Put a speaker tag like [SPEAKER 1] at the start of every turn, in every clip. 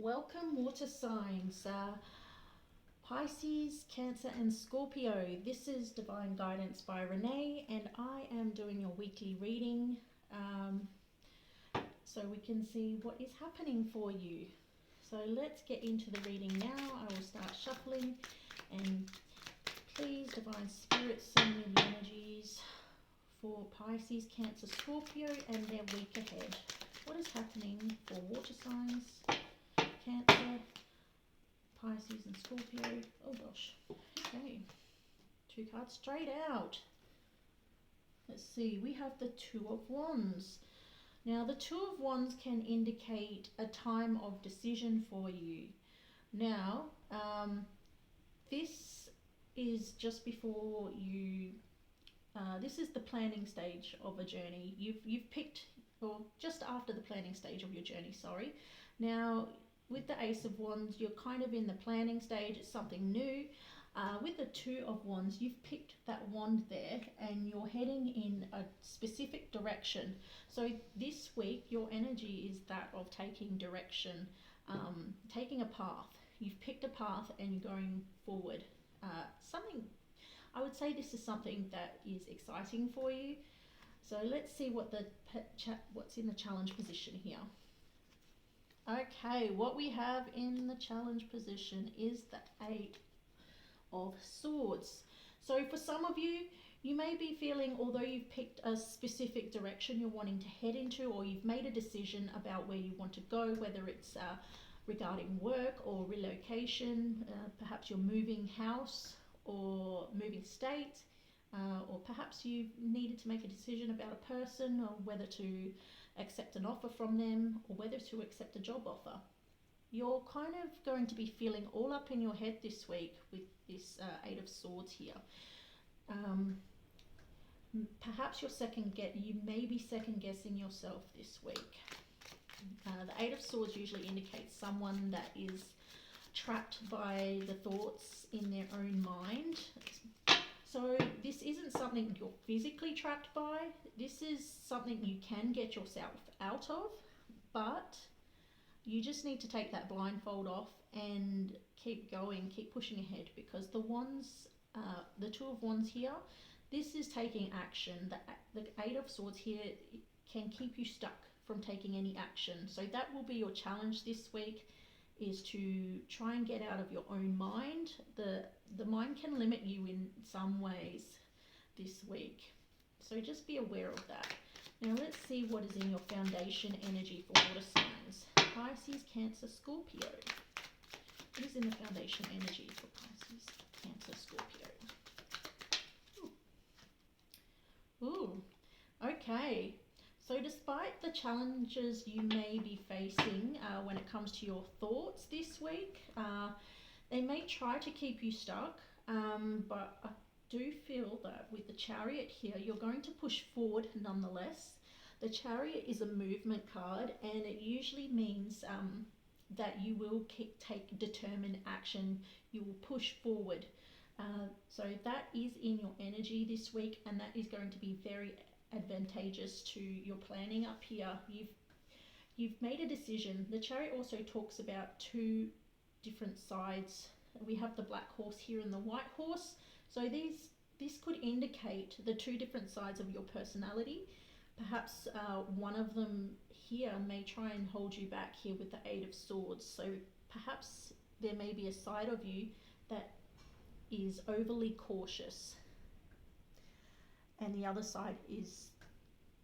[SPEAKER 1] Welcome, water signs, Pisces, Cancer, and Scorpio. This is Divine Guidance by Rena'e, and I am doing your weekly reading so we can see what is happening for you. So let's get into the reading now. I will start shuffling, and please, Divine Spirit, send me the energies for Pisces, Cancer, Scorpio, and their week ahead. What is happening for water signs, Cancer, Pisces, and Scorpio? Oh gosh. Okay. 2 cards straight out. Let's see. We have the Two of Wands. Now, the Two of Wands can indicate a time of decision for you. Now, this is just before you. This is the planning stage of a journey. You've picked, or just after the planning stage of your journey. Sorry. Now, with the Ace of Wands, you're kind of in the planning stage. It's something new. With the Two of Wands, you've picked that wand there and you're heading in a specific direction. So this week, your energy is that of taking direction, taking a path. You've picked a path and you're going forward. I would say this is something that is exciting for you. So let's see what's in the challenge position here. Okay, what we have in the challenge position is the Eight of Swords. So for some of you, you may be feeling, although you've picked a specific direction you're wanting to head into, or you've made a decision about where you want to go, whether it's regarding work or relocation, perhaps you're moving house or moving state, or perhaps you needed to make a decision about a person, or whether to accept an offer from them, or whether to accept a job offer. You're kind of going to be feeling all up in your head this week with this Eight of Swords here. Perhaps you may be second guessing yourself this week. The Eight of Swords usually indicates someone that is trapped by the thoughts in their own mind. So this isn't something you're physically trapped by. This is something you can get yourself out of, but you just need to take that blindfold off and keep going, keep pushing ahead, because the Two of Wands here, this is taking action. The Eight of Swords here can keep you stuck from taking any action. So that will be your challenge this week, is to try and get out of your own mind. The mind can limit you in some ways this week. So just be aware of that. Now let's see what is in your foundation energy for water signs. Pisces, Cancer, Scorpio. What is in the foundation energy for Pisces, Cancer, Scorpio? Ooh. Okay. So despite the challenges you may be facing when it comes to your thoughts this week, they may try to keep you stuck, but I do feel that with the Chariot here, you're going to push forward nonetheless. The Chariot is a movement card, and it usually means that you will take determined action. You will push forward. So that is in your energy this week, and that is going to be very advantageous to your planning up here. You've made a decision. The Chariot also talks about two different sides. We have the black horse here and the white horse. So this could indicate the two different sides of your personality. Perhaps one of them here may try and hold you back here with the Eight of Swords. So perhaps there may be a side of you that is overly cautious, and the other side is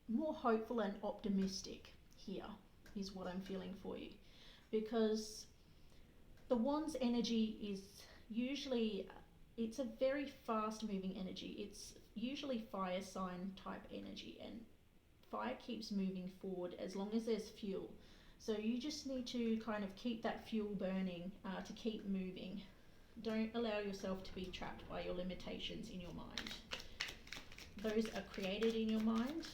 [SPEAKER 1] more hopeful and optimistic. Here is what I'm feeling for you, because the Wands energy is usually, it's a very fast moving energy. It's usually fire sign type energy, and fire keeps moving forward as long as there's fuel. So you just need to kind of keep that fuel burning to keep moving. Don't allow yourself to be trapped by your limitations in your mind. Those are created in your mind,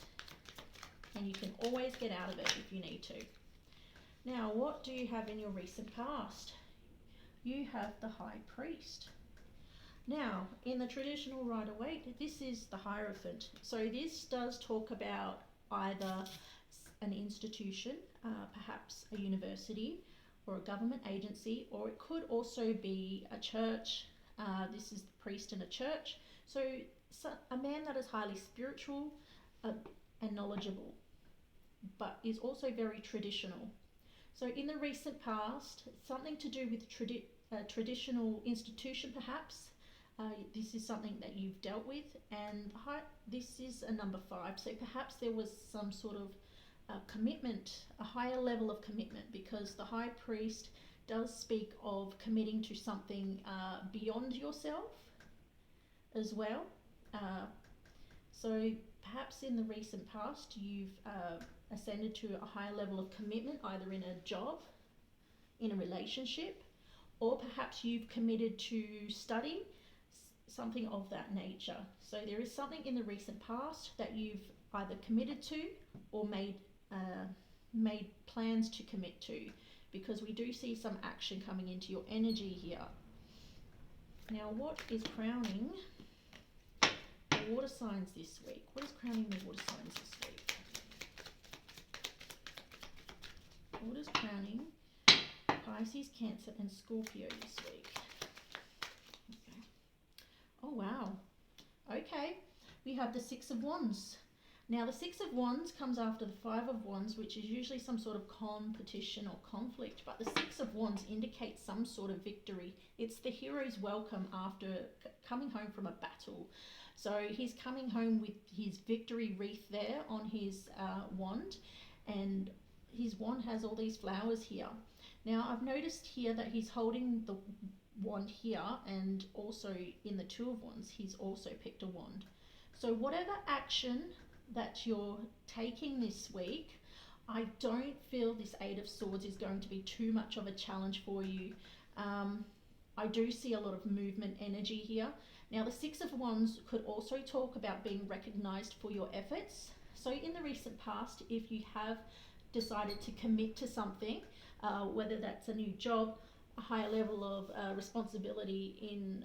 [SPEAKER 1] and you can always get out of it if you need to. Now, what do you have in your recent past? You have the High Priest. Now, in the traditional Rider-Waite, this is the Hierophant. So this does talk about either an institution, perhaps a university, or a government agency, or it could also be a church. This is the priest in a church. So a man that is highly spiritual and knowledgeable, but is also very traditional. So in the recent past, something to do with traditional institution perhaps. This is something that you've dealt with, and this is a number 5. So perhaps there was some sort of commitment, a higher level of commitment, because the high priest does speak of committing to something beyond yourself as well. So perhaps in the recent past you've ascended to a higher level of commitment, either in a job, in a relationship, or perhaps you've committed to study, something of that nature. So there is something in the recent past that you've either committed to or made plans to commit to, because we do see some action coming into your energy here. Now, what is crowning the water signs this week? What is crowning the water signs this week? What is crowning Pisces, Cancer and Scorpio this week? Okay. Oh wow. Okay. We have the 6 of Wands. Now the 6 of Wands comes after the 5 of Wands, which is usually some sort of competition or conflict, but the 6 of Wands indicates some sort of victory. It's the hero's welcome after coming home from a battle. So he's coming home with his victory wreath there on his wand, and his wand has all these flowers here. Now I've noticed here that he's holding the wand here, and also in the 2 of Wands he's also picked a wand. So whatever action that you're taking this week, I don't feel this 8 of Swords is going to be too much of a challenge for you. I do see a lot of movement energy here. Now the 6 of Wands could also talk about being recognized for your efforts. So in the recent past, if you have decided to commit to something, whether that's a new job, a higher level of responsibility in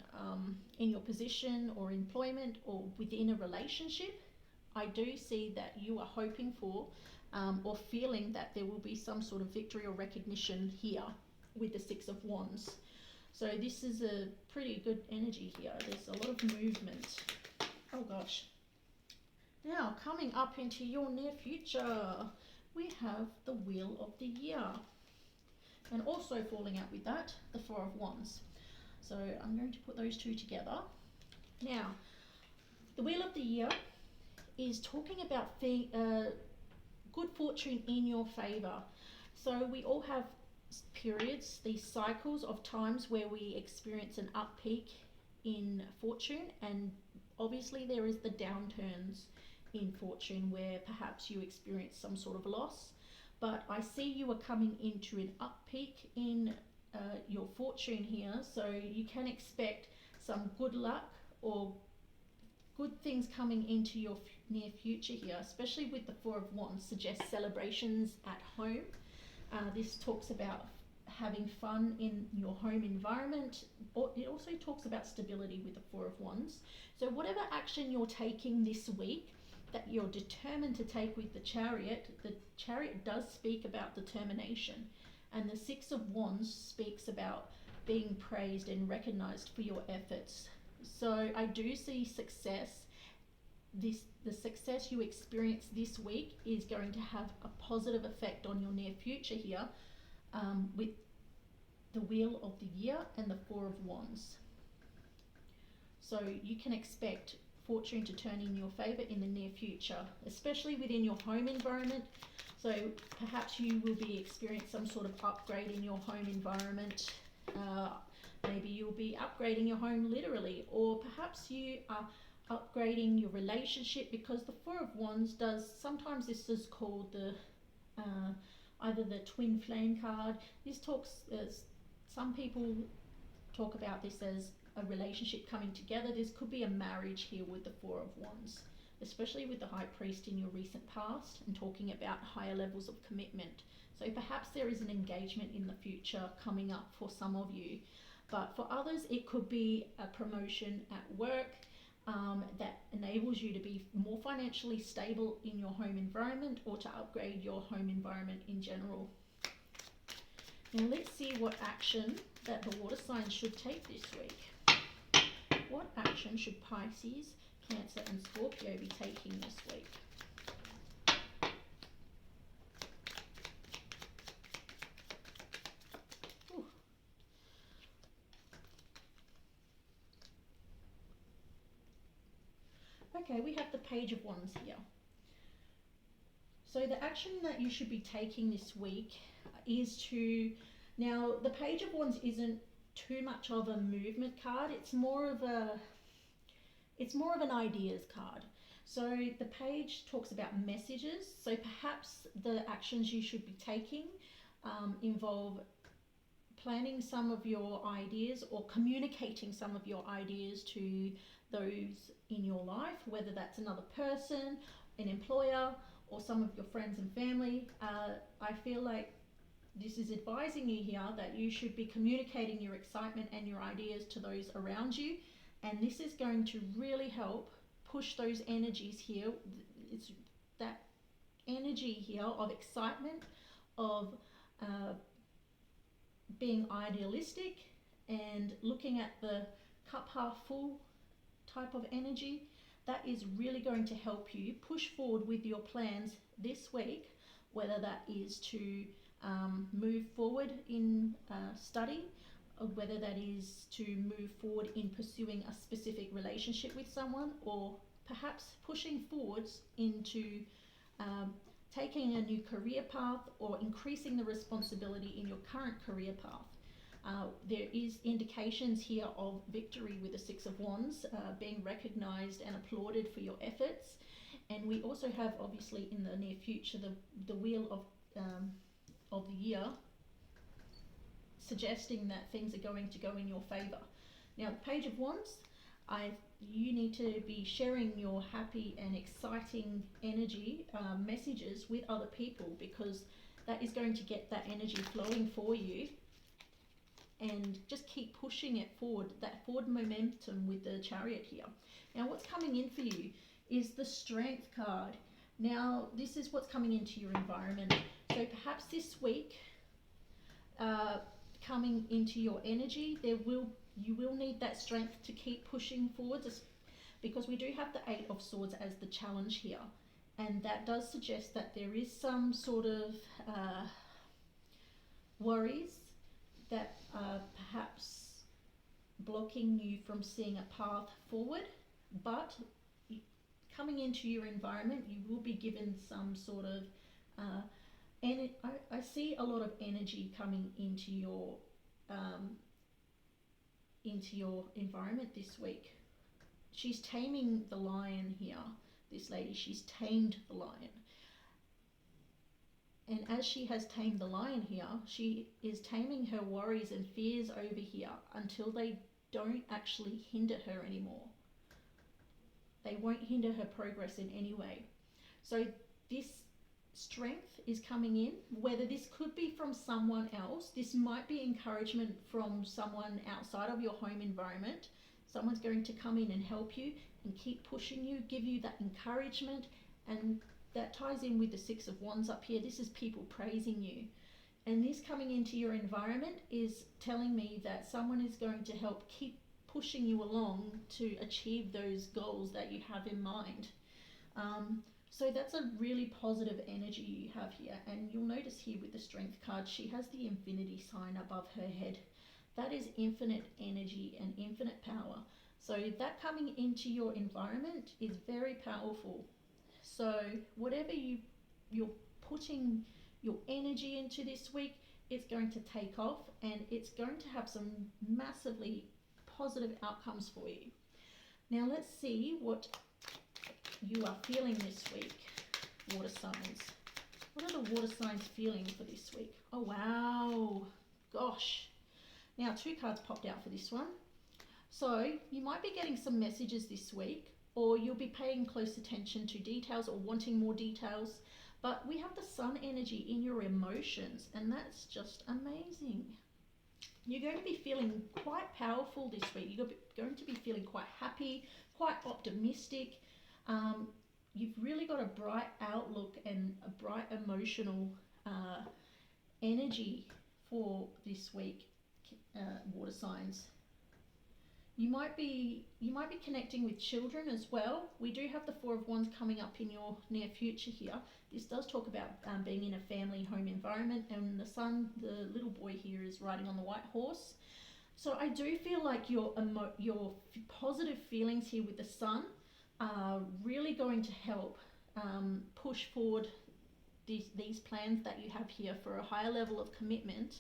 [SPEAKER 1] your position or employment, or within a relationship, I do see that you are hoping for or feeling that there will be some sort of victory or recognition here with the 6 of Wands. So this is a pretty good energy here. There's a lot of movement. Oh gosh. Now coming up into your near future, we have the Wheel of the Year. And also falling out with that, the 4 of Wands. So I'm going to put those two together. Now, the Wheel of the Year is talking about good fortune in your favour. So we all have periods, these cycles of times where we experience an up peak in fortune, and obviously there is the downturns in fortune where perhaps you experience some sort of loss. But I see you are coming into an up peak in your fortune here, so you can expect some good luck or good things coming into your near future here, especially with the 4 of Wands, suggests celebrations at home. This talks about having fun in your home environment. It also talks about stability with the 4 of Wands. So whatever action you're taking this week that you're determined to take with the Chariot does speak about determination, and the 6 of Wands speaks about being praised and recognized for your efforts. So I do see success. The success you experience this week is going to have a positive effect on your near future here, with the Wheel of the Year and the 4 of Wands. So you can expect fortune to turn in your favor in the near future, especially within your home environment. So perhaps you will be experiencing some sort of upgrade in your home environment. Maybe you'll be upgrading your home literally, or perhaps you are upgrading your relationship, because the 4 of Wands does, sometimes this is called the either the twin flame card. This talks, some people talk about this as a relationship coming together. This could be a marriage here with the 4 of Wands, especially with the High Priest in your recent past and talking about higher levels of commitment. So perhaps there is an engagement in the future coming up for some of you, but for others it could be a promotion at work that enables you to be more financially stable in your home environment, or to upgrade your home environment in general. Now let's see what action that the water signs should take this week. What action should Pisces, Cancer and Scorpio be taking this week? Ooh. Okay, we have the Page of Wands here. So the action that you should be taking this week is to, now the Page of Wands isn't too much of a movement card, it's more of an ideas card. So the page talks about messages, so perhaps the actions you should be taking involve planning some of your ideas or communicating some of your ideas to those in your life, whether that's another person, an employer, or some of your friends and family. I feel like this is advising you here that you should be communicating your excitement and your ideas to those around you, and this is going to really help push those energies here. It's that energy here of excitement, of being idealistic and looking at the cup half full type of energy. That is really going to help you push forward with your plans this week, whether that is to move forward in study, or whether that is to move forward in pursuing a specific relationship with someone, or perhaps pushing forwards into taking a new career path or increasing the responsibility in your current career path. There is indications here of victory with the Six of Wands, being recognised and applauded for your efforts. And we also have, obviously, in the near future, the Wheel of the Year, suggesting that things are going to go in your favour. Now, the Page of Wands, you need to be sharing your happy and exciting energy messages with other people, because that is going to get that energy flowing for you, and just keep pushing it forward, that forward momentum with the Chariot here. Now, what's coming in for you is the Strength card. Now, this is what's coming into your environment. So perhaps this week, coming into your energy, you will need that strength to keep pushing forwards, because we do have the Eight of Swords as the challenge here, and that does suggest that there is some sort of worries that are perhaps blocking you from seeing a path forward. But coming into your environment, you will be given some sort of and I see a lot of energy coming into your environment this week. She's taming the lion here, this lady. She's tamed the lion. And as she has tamed the lion here, she is taming her worries and fears over here until they don't actually hinder her anymore. They won't hinder her progress in any way. So this strength is coming in, whether this could be from someone else. This might be encouragement from someone outside of your home environment. Someone's going to come in and help you and keep pushing you, give you that encouragement, and that ties in with the Six of Wands up here. This is people praising you. And this coming into your environment is telling me that someone is going to help keep pushing you along to achieve those goals that you have in mind. So that's a really positive energy you have here. And you'll notice here with the Strength card, she has the infinity sign above her head. That is infinite energy and infinite power. So that coming into your environment is very powerful. So whatever you're putting your energy into this week, it's going to take off, and it's going to have some massively positive outcomes for you. Now let's see what you are feeling this week, water signs. What are the water signs feeling for this week? Oh wow, gosh. Now 2 cards popped out for this one. So you might be getting some messages this week, or you'll be paying close attention to details or wanting more details. But we have the Sun energy in your emotions, and that's just amazing. You're going to be feeling quite powerful this week. You're going to be feeling quite happy, quite optimistic. You've really got a bright outlook and a bright emotional energy for this week, water signs. You might be connecting with children as well. We do have the Four of Wands coming up in your near future here. This does talk about being in a family home environment, and the son, the little boy here, is riding on the white horse. So I do feel like your positive feelings here with the sun are really going to help push forward these plans that you have here for a higher level of commitment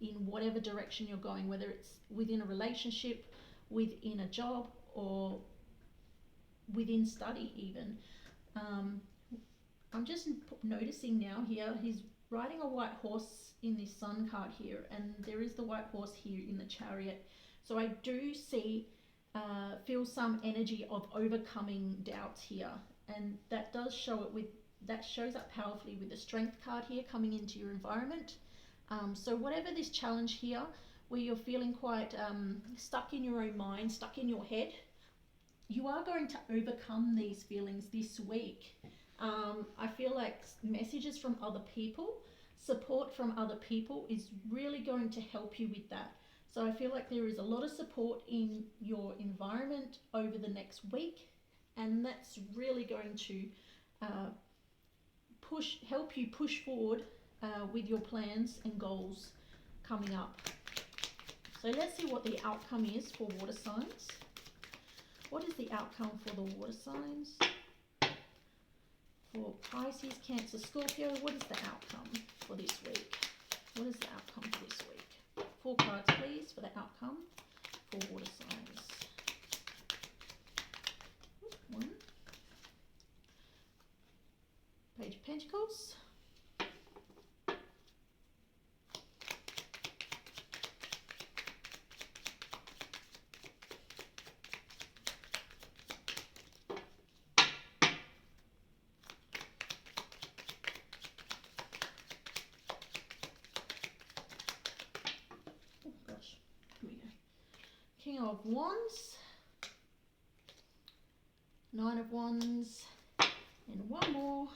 [SPEAKER 1] in whatever direction you're going, whether it's within a relationship, within a job, or within study even. I'm just noticing now here, he's riding a white horse in this sun card here, and there is the white horse here in the chariot. So I do see, feel some energy of overcoming doubts here, and that does show it with, that shows up powerfully with the strength card here coming into your environment. So whatever this challenge here, where you're feeling quite stuck in your own mind, stuck in your head, you are going to overcome these feelings this week. I feel like messages from other people, support from other people is really going to help you with that. So I feel like there is a lot of support in your environment over the next week, and that's really going to help you push forward with your plans and goals coming up. So let's see what the outcome is for water signs. What is the outcome for the water signs? For Pisces, Cancer, Scorpio, what is the outcome for this week? What is the outcome for this week? 4 cards, please, for the outcome for water signs. 1. Page of Pentacles. King of Wands, 9 of Wands, and one more.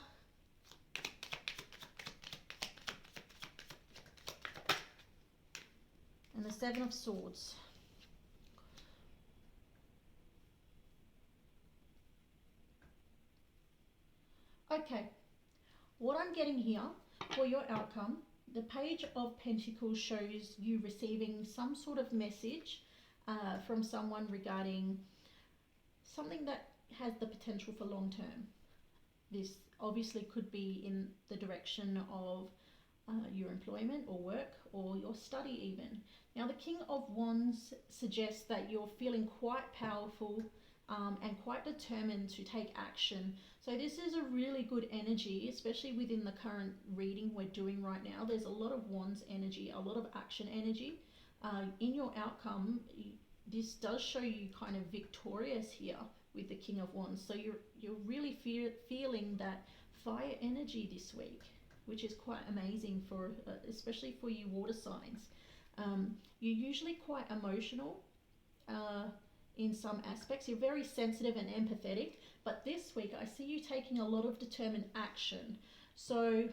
[SPEAKER 1] And the 7 of Swords. Okay, what I'm getting here for your outcome, the Page of Pentacles shows you receiving some sort of message from someone regarding something that has the potential for long term. This obviously could be in the direction of your employment or work or your study even. Now the King of Wands suggests that you're feeling quite powerful and quite determined to take action. So this is a really good energy, especially within the current reading we're doing right now. There's a lot of Wands energy, a lot of action energy. In your outcome, this does show you kind of victorious here with the King of Wands. So you're really feeling that fire energy this week, which is quite amazing for especially for you water signs. You're usually quite emotional in some aspects. You're very sensitive and empathetic, but this week I see you taking a lot of determined action. So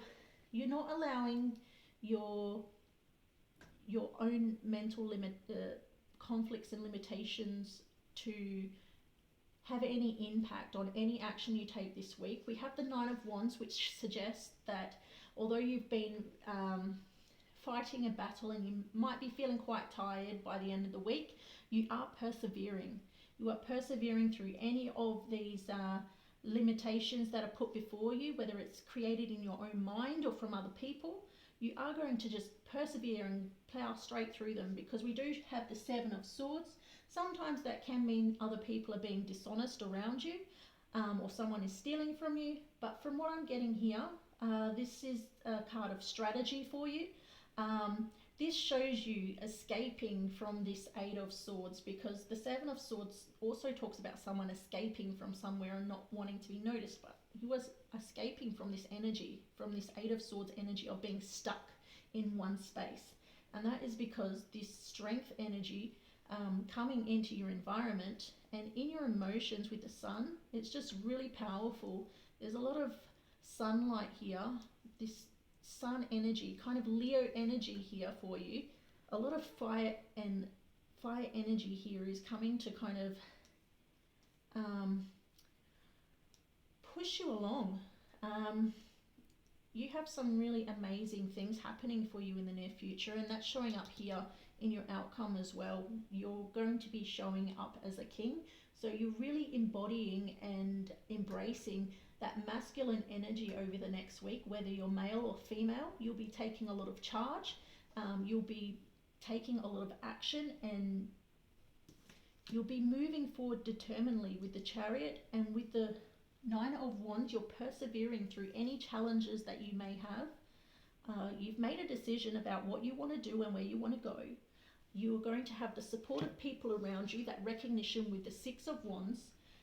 [SPEAKER 1] you're not allowing your own mental conflicts and limitations to have any impact on any action you take this week. We have the 9 of Wands, which suggests that although you've been fighting a battle and you might be feeling quite tired by the end of the week, you are persevering. You are persevering through any of these limitations that are put before you, whether it's created in your own mind or from other people. You are going to just persevere and plow straight through them, because we do have the 7 of Swords. Sometimes that can mean other people are being dishonest around you, or someone is stealing from you. But from what I'm getting here, this is a card of strategy for you. This shows you escaping from this 8 of Swords, because the 7 of Swords also talks about someone escaping from somewhere and not wanting to be noticed, but he was escaping from this energy, from this 8 of Swords energy of being stuck in one space. And that is because this strength energy coming into your environment and in your emotions with the sun, it's just really powerful. There's a lot of sunlight here. This sun energy, kind of Leo energy here for you. A lot of fire energy here is coming to kind of push you along. You have some really amazing things happening for you in the near future, and that's showing up here in your outcome as well. You're going to be showing up as a king, so you're really embodying and embracing that masculine energy over the next week. Whether you're male or female, you'll be taking a lot of charge, you'll be taking a lot of action, and you'll be moving forward determinedly with the Chariot, and with the Nine of Wands, you're persevering through any challenges that you may have. You've made a decision about what you want to do and where you want to go. You're going to have the support of people around you, that recognition with the Six of Wands.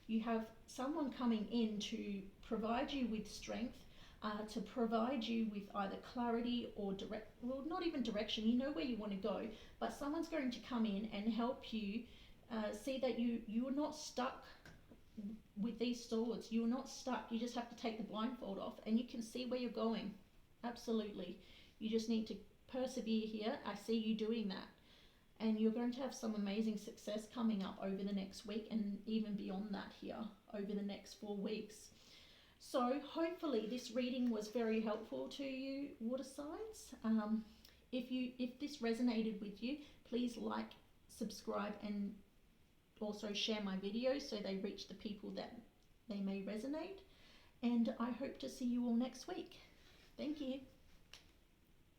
[SPEAKER 1] You have someone coming in to provide you with strength, to provide you with either clarity or not even direction. You know where you want to go, but someone's going to come in and help you see that you're not stuck with these swords. You're not stuck. You just have to take the blindfold off and you can see where you're going. Absolutely. You just need to persevere here. I see you doing that. And you're going to have some amazing success coming up over the next week, and even beyond that here over the next 4 weeks. So hopefully this reading was very helpful to you, water signs. If this resonated with you, please like, subscribe, and also share my videos so they reach the people that they may resonate. And I hope to see you all next week. Thank you.